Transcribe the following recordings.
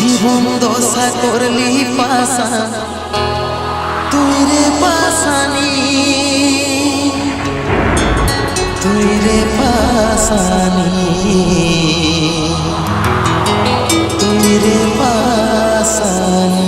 জীবন দশা করলি পাশা তুই রে পাশানি, তুই রে পাশানি, তুই রে পাশানি।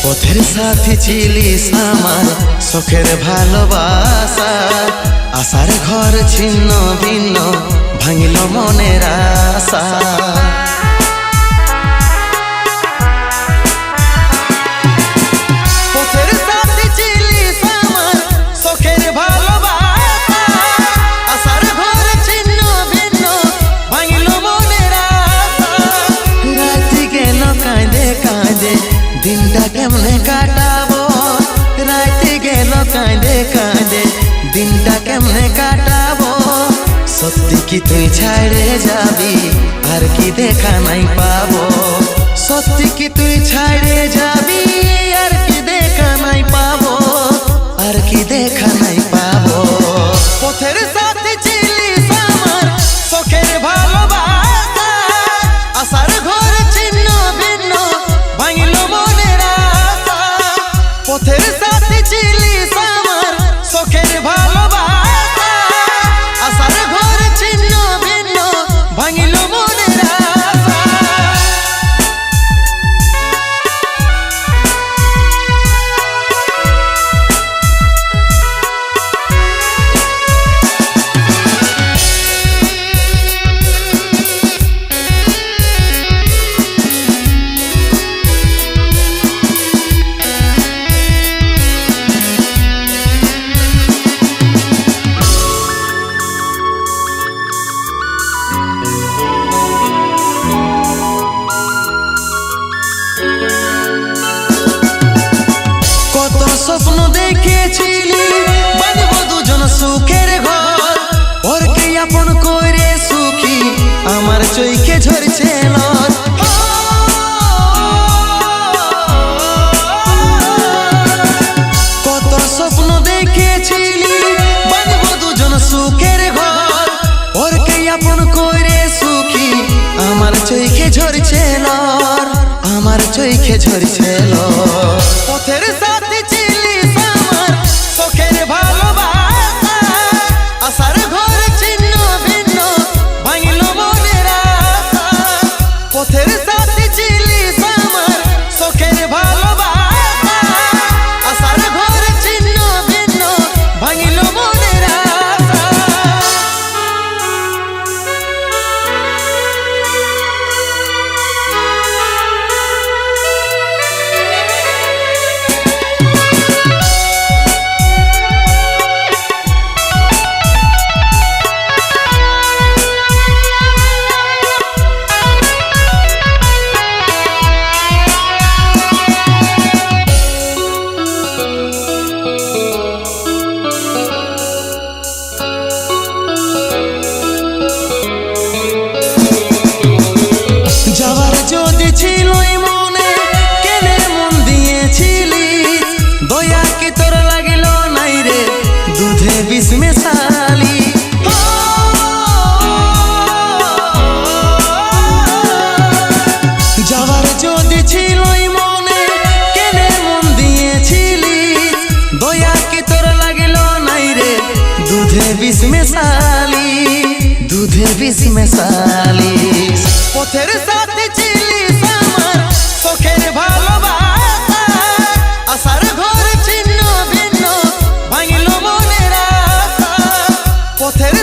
পথের সাথী ছিলিস আমার শখের ভালোবাসা, আশার ঘর ছিন্ন ভিন্ন ভাঙিল মনের আশা। পথের সাথী ছিলিস আমার শখের ভালোবাসা, আশার ঘর ছিন্ন ভিন্ন ভাঙিল মনের আশা। রাতি গেল কাঁদে কাঁদে দিনটা কেমনে কাটাবো, রাতে গেল কাঁদে কাঁদে দিনটা কেমনে কাটাবো। সত্যি কি তুই ছাড়ে যাবি আর কি দেখা নাই পাবো, সত্যি কি তুই ছাড়ে যাবি আর কি দেখা নাই পাবো, আর কি দেখা নাই পাবো। পথের সাথে ছিলিস আমার শখের ভালোবাসা, আশার ঘর ছিন্ন ভিন্ন ভাঙিল মনের আশা। পথের সাথে ছিলিস আমার শখের ভালোবাসা, আশার ঘর ছিন্ন ভিন্ন ভাঙিল মনের আশা। স্বপ্ন দেখেছিলি বাঁধবো দুজন সুখের ঘর, ওরকে আপন করে সুখী আমার চোখে ঝরছে নর। কত স্বপ্ন দেখেছিলি বাঁধবো দুজন সুখের ঘর, ওরকে আপন করে সুখী আমার চোখে ঝরছে নর, আমার চোখে ঝরছে নর। পথের সাথে ছিলিস আমার শখের ভালোবাসা, আশার ঘর ছিন্ন ভিন্ন ভাঙিল মনের আশা। পথের সাথে ছিলিস আমার শখের ভালোবাসা, আশার ঘর ছিন্ন ভিন্ন ভাঙিল মনের আশা। যাবার যদি ছিল মনে কেনে মন দিয়েছিলি, দয়া কি তোর লাগিল নাই রে দুধে বিষ মেশালি। যাবার যদি ছিল মনে কেনে মন দিয়েছিলি, দয়া কি তোর লাগিল নাই রে দুধে বিষ মেশালি, দুধে বিষ মেশালি। পথের সাথে ছিলিস আমার শখের ভালোবাসা, আশার ঘর ছিন্ন ভিন্ন ভাঙিল মনের আশা। পথের